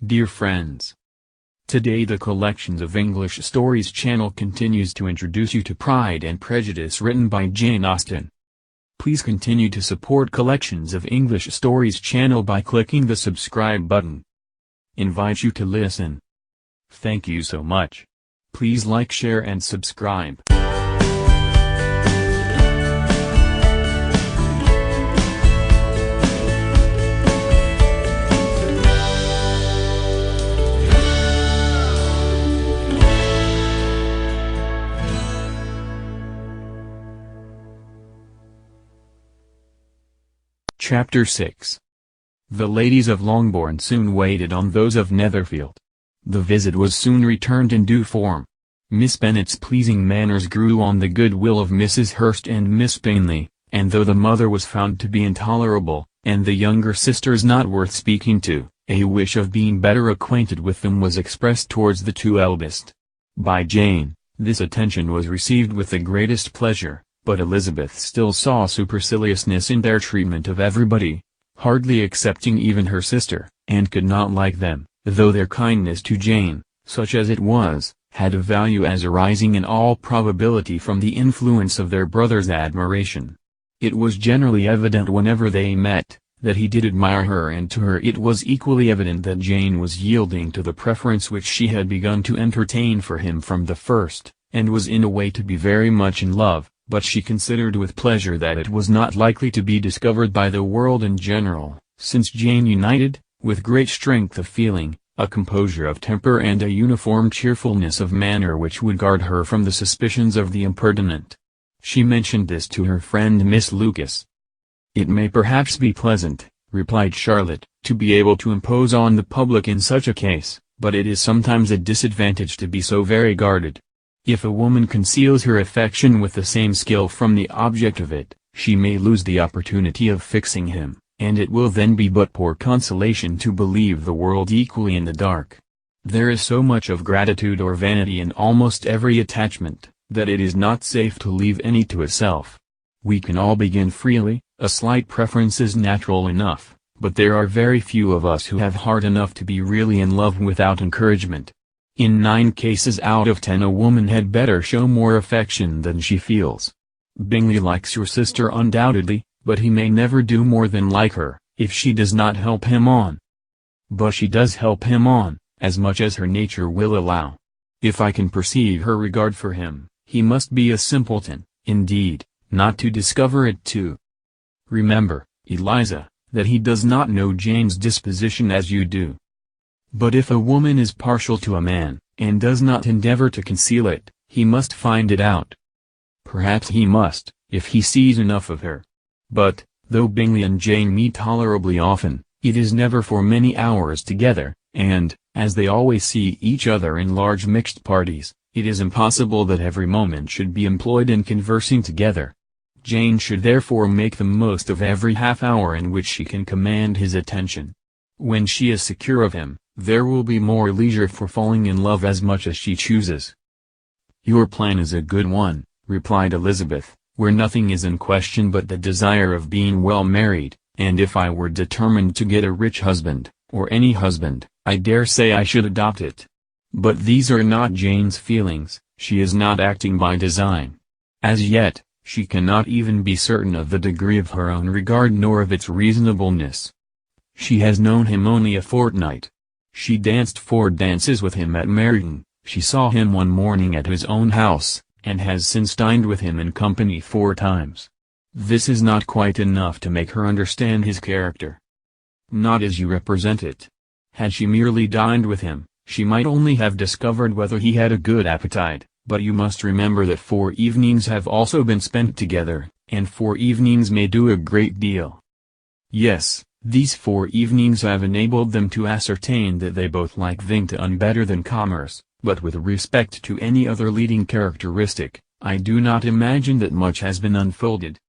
Dear friends, today the Collections of English Stories channel continues to introduce you to Pride and Prejudice written by Jane Austen. Please continue to support Collections of English Stories channel by clicking the subscribe button. Invite you to listen. Thank you so much. Please like, share and subscribe. Chapter 6. The ladies of Longbourn soon waited on those of Netherfield. The visit was soon returned in due form. Miss Bennet's pleasing manners grew on the goodwill of Mrs. Hurst and Miss Bingley, and though the mother was found to be intolerable, and the younger sisters not worth speaking to, a wish of being better acquainted with them was expressed towards the two eldest. By Jane, this attention was received with the greatest pleasure. But Elizabeth still saw superciliousness in their treatment of everybody, hardly excepting even her sister, and could not like them, though their kindness to Jane, such as it was, had a value as arising in all probability from the influence of their brother's admiration. It was generally evident whenever they met, that he did admire her, and to her it was equally evident that Jane was yielding to the preference which she had begun to entertain for him from the first, and was in a way to be very much in love. But she considered with pleasure that it was not likely to be discovered by the world in general, since Jane united, with great strength of feeling, a composure of temper and a uniform cheerfulness of manner which would guard her from the suspicions of the impertinent. She mentioned this to her friend Miss Lucas. "It may perhaps be pleasant," replied Charlotte, "to be able to impose on the public in such a case, but it is sometimes a disadvantage to be so very guarded. If a woman conceals her affection with the same skill from the object of it, she may lose the opportunity of fixing him, and it will then be but poor consolation to believe the world equally in the dark. There is so much of gratitude or vanity in almost every attachment, that it is not safe to leave any to itself. We can all begin freely, a slight preference is natural enough, but there are very few of us who have heart enough to be really in love without encouragement. In 9 cases out of 10 a woman had better show more affection than she feels. Bingley likes your sister undoubtedly, but he may never do more than like her, if she does not help him on. But she does help him on, as much as her nature will allow. If I can perceive her regard for him, he must be a simpleton, indeed, not to discover it too. Remember, Eliza, that he does not know Jane's disposition as you do. But if a woman is partial to a man, and does not endeavor to conceal it, he must find it out. Perhaps he must, if he sees enough of her. But, though Bingley and Jane meet tolerably often, it is never for many hours together, and, as they always see each other in large mixed parties, it is impossible that every moment should be employed in conversing together. Jane should therefore make the most of every half-hour in which she can command his attention. When she is secure of him, there will be more leisure for falling in love as much as she chooses." "Your plan is a good one," replied Elizabeth, "where nothing is in question but the desire of being well married, and if I were determined to get a rich husband, or any husband, I dare say I should adopt it. But these are not Jane's feelings, she is not acting by design. As yet, she cannot even be certain of the degree of her own regard nor of its reasonableness. She has known him only a fortnight. She danced 4 dances with him at Meryton, she saw him one morning at his own house, and has since dined with him in company 4 times. This is not quite enough to make her understand his character. Not as you represent it. Had she merely dined with him, she might only have discovered whether he had a good appetite, but you must remember that 4 evenings have also been spent together, and 4 evenings may do a great deal. Yes. These 4 evenings have enabled them to ascertain that they both like Vingt-un better than commerce, but with respect to any other leading characteristic, I do not imagine that much has been unfolded."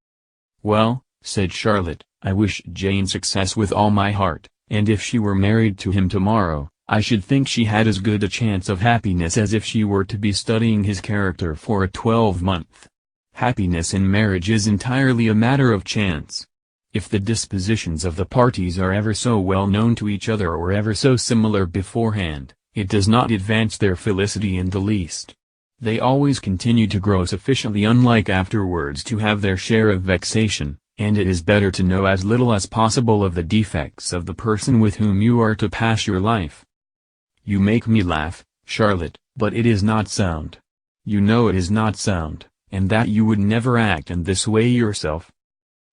"Well," said Charlotte, "I wish Jane success with all my heart, and if she were married to him tomorrow, I should think she had as good a chance of happiness as if she were to be studying his character for a 12-month. Happiness in marriage is entirely a matter of chance. If the dispositions of the parties are ever so well known to each other or ever so similar beforehand, it does not advance their felicity in the least. They always continue to grow sufficiently unlike afterwards to have their share of vexation, and it is better to know as little as possible of the defects of the person with whom you are to pass your life. You make me laugh, Charlotte, but it is not sound. You know it is not sound, and that you would never act in this way yourself.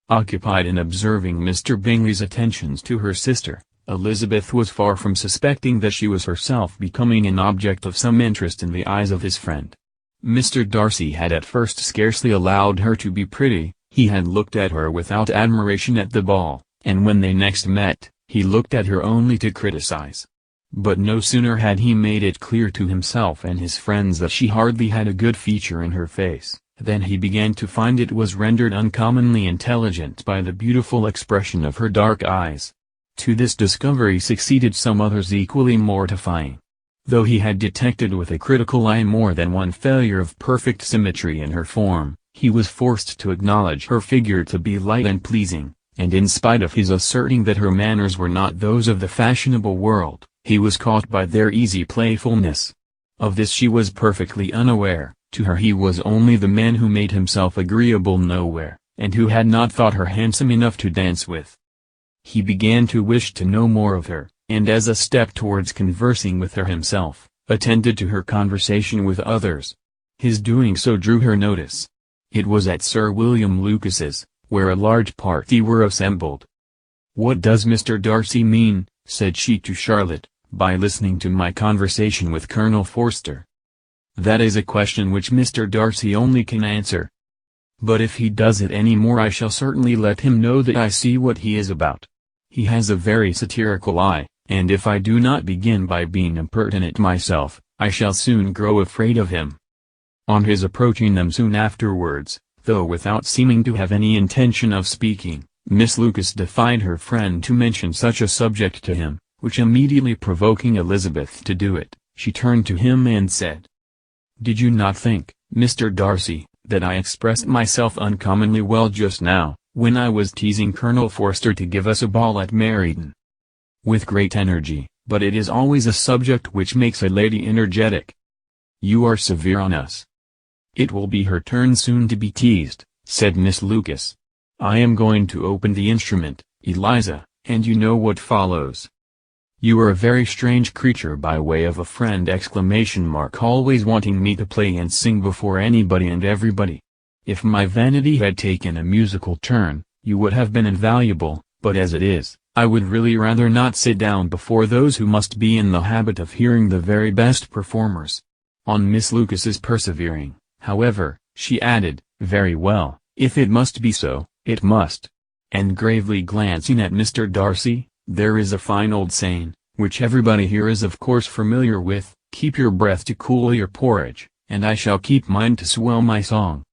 Occupied in observing Mr. Bingley's attentions to her sister, Elizabeth was far from suspecting that she was herself becoming an object of some interest in the eyes of his friend. Mr. Darcy had at first scarcely allowed her to be pretty. He had looked at her without admiration at the ball, and when they next met, he looked at her only to criticize. But no sooner had he made it clear to himself and his friends that she hardly had a good feature in her face, than he began to find it was rendered uncommonly intelligent by the beautiful expression of her dark eyes. To this discovery succeeded some others equally mortifying. Though he had detected with a critical eye more than one failure of perfect symmetry in her form, he was forced to acknowledge her figure to be light and pleasing, and in spite of his asserting that her manners were not those of the fashionable world, he was caught by their easy playfulness. Of this she was perfectly unaware. To her he was only the man who made himself agreeable nowhere, and who had not thought her handsome enough to dance with. He began to wish to know more of her, and as a step towards conversing with her himself, attended to her conversation with others. His doing so drew her notice. It was at Sir William Lucas's, where a large party were assembled. "What does Mr. Darcy mean," said she to Charlotte, "by listening to my conversation with Colonel Forster? That is a question which Mr. Darcy only can answer. But if he does it any more I shall certainly let him know that I see what he is about. He has a very satirical eye, and if I do not begin by being impertinent myself, I shall soon grow afraid of him." On his approaching them soon afterwards, though without seeming to have any intention of speaking, Miss Lucas defied her friend to mention such a subject to him, which immediately provoking Elizabeth to do it, she turned to him and said, "Did you not think, Mr. Darcy, that I expressed myself uncommonly well just now, when I was teasing Colonel Forster to give us a ball at Meryton?" "With great energy, but it is always a subject which makes a lady energetic. You are severe on us." "It will be her turn soon to be teased," said Miss Lucas. "I am going to open the instrument, Eliza, and you know what follows." "You are a very strange creature by way of a friend! Always wanting me to play and sing before anybody and everybody. If my vanity had taken a musical turn, you would have been invaluable, but as it is, I would really rather not sit down before those who must be in the habit of hearing the very best performers." On Miss Lucas's persevering, however, she added, "Very well, if it must be so, it must." And gravely glancing at Mr. Darcy, "There is a fine old saying, which everybody here is of course familiar with, 'Keep your breath to cool your porridge,' and I shall keep mine to swell my song."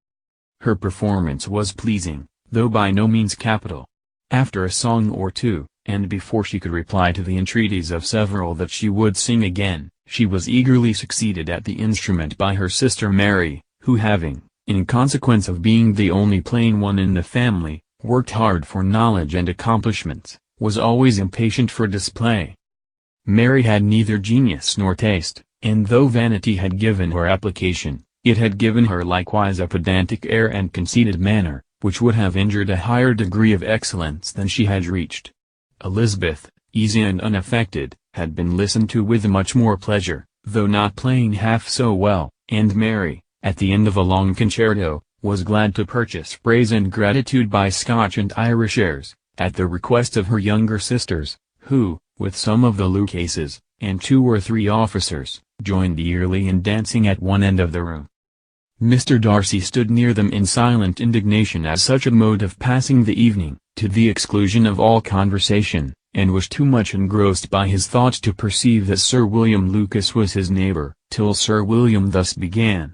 Her performance was pleasing, though by no means capital. After a song or two, and before she could reply to the entreaties of several that she would sing again, she was eagerly succeeded at the instrument by her sister Mary, who having, in consequence of being the only plain one in the family, worked hard for knowledge and accomplishments, was always impatient for display. Mary had neither genius nor taste, and though vanity had given her application, it had given her likewise a pedantic air and conceited manner, which would have injured a higher degree of excellence than she had reached. Elizabeth, easy and unaffected, had been listened to with much more pleasure, though not playing half so well, and Mary, at the end of a long concerto, was glad to purchase praise and gratitude by Scotch and Irish airs, at the request of her younger sisters, who, with some of the Lucases, and 2 or 3 officers, joined eagerly in dancing at one end of the room. Mr. Darcy stood near them in silent indignation at such a mode of passing the evening, to the exclusion of all conversation, and was too much engrossed by his thoughts to perceive that Sir William Lucas was his neighbour, till Sir William thus began.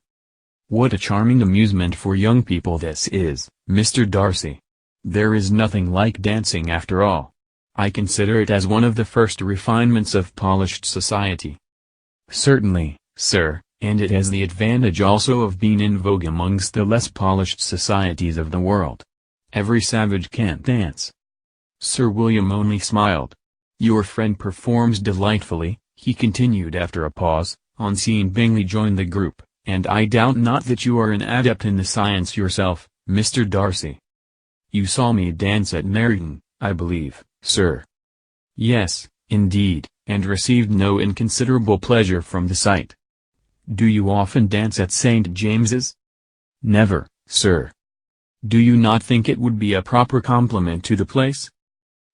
"What a charming amusement for young people this is, Mr. Darcy! There is nothing like dancing after all. I consider it as one of the first refinements of polished society." "Certainly, sir, and it has the advantage also of being in vogue amongst the less polished societies of the world. Every savage can't dance, Sir William only smiled. "Your friend performs delightfully," he continued after a pause, on seeing Bingley join the group, "and I doubt not that you are an adept in the science yourself, Mr. Darcy. You saw me dance at Meryton, I believe, sir?" "Yes, indeed, and received no inconsiderable pleasure from the sight." "Do you often dance at St. James's?" "Never, sir." "Do you not think it would be a proper compliment to the place?"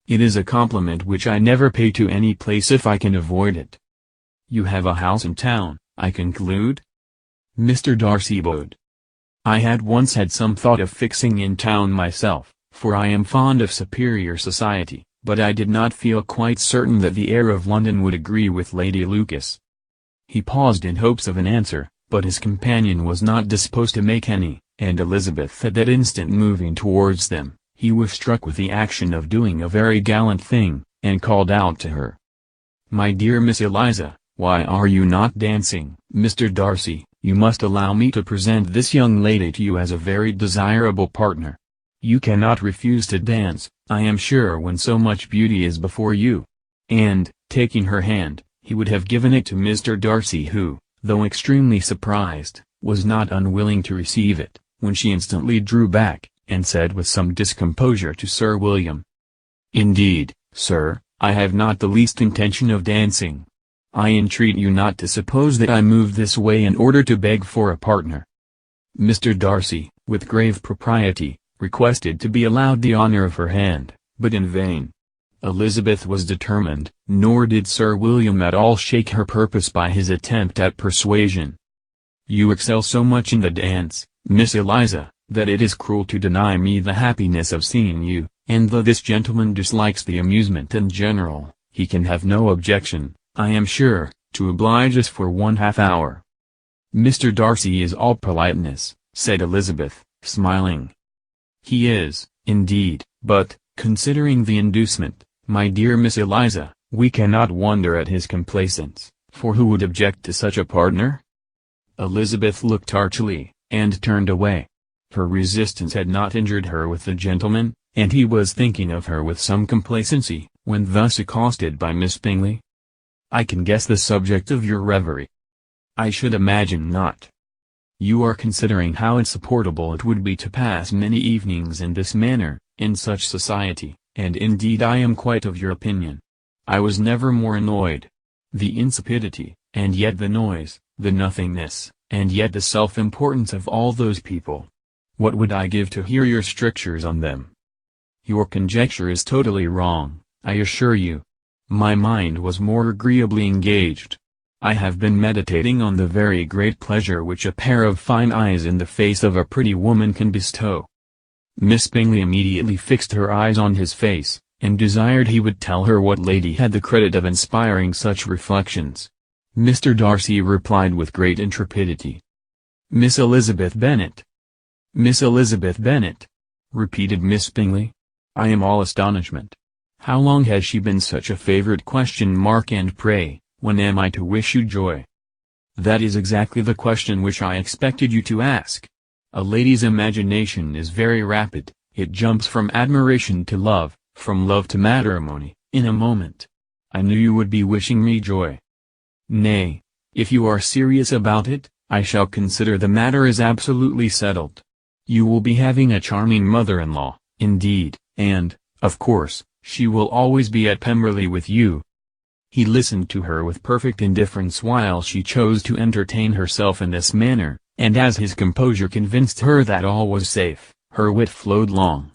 "It is a compliment which I never pay to any place if I can avoid it." "You have a house in town, I conclude?" Mr. Darcy bowed. "I had once had some thought of fixing in town myself, for I am fond of superior society, but I did not feel quite certain that the air of London would agree with Lady Lucas." He paused in hopes of an answer, but his companion was not disposed to make any, and Elizabeth at that instant moving towards them, he was struck with the action of doing a very gallant thing, and called out to her, "My dear Miss Eliza, why are you not dancing?" "Mr. Darcy, you must allow me to present this young lady to you as a very desirable partner. You cannot refuse to dance, I am sure, when so much beauty is before you." And, taking her hand, he would have given it to Mr. Darcy, who, though extremely surprised, was not unwilling to receive it, when she instantly drew back, and said with some discomposure to Sir William, "Indeed, sir, I have not the least intention of dancing. I entreat you not to suppose that I move this way in order to beg for a partner." Mr. Darcy, with grave propriety, requested to be allowed the honor of her hand, but in vain. Elizabeth was determined, nor did Sir William at all shake her purpose by his attempt at persuasion. "You excel so much in the dance, Miss Eliza, that it is cruel to deny me the happiness of seeing you, and though this gentleman dislikes the amusement in general, he can have no objection, I am sure, to oblige us for 1/2 hour." "Mr. Darcy is all politeness," said Elizabeth, smiling. "He is, indeed, but, considering the inducement, my dear Miss Eliza, we cannot wonder at his complaisance, for who would object to such a partner?" Elizabeth looked archly, and turned away. Her resistance had not injured her with the gentleman, and he was thinking of her with some complacency, when thus accosted by Miss Bingley. "I can guess the subject of your reverie." "I should imagine not. You are considering how insupportable it would be to pass many evenings in this manner, in such society, and indeed I am quite of your opinion. I was never more annoyed. The insipidity, and yet the noise, the nothingness, and yet the self-importance of all those people. What would I give to hear your strictures on them? Your conjecture is totally wrong, I assure you. My mind was more agreeably engaged. I have been meditating on the very great pleasure which a pair of fine eyes in the face of a pretty woman can bestow." Miss Bingley immediately fixed her eyes on his face, and desired he would tell her what lady had the credit of inspiring such reflections. Mr. Darcy replied with great intrepidity, "Miss Elizabeth Bennet." "Miss Elizabeth Bennet?" repeated Miss Bingley. "I am all astonishment. How long has she been such a favorite ? And pray, when am I to wish you joy?" "That is exactly the question which I expected you to ask. A lady's imagination is very rapid, it jumps from admiration to love, from love to matrimony, in a moment. I knew you would be wishing me joy. Nay, if you are serious about it, I shall consider the matter as absolutely settled. You will be having a charming mother-in-law, indeed, and, of course, she will always be at Pemberley with you." He listened to her with perfect indifference while she chose to entertain herself in this manner, and as his composure convinced her that all was safe, her wit flowed long,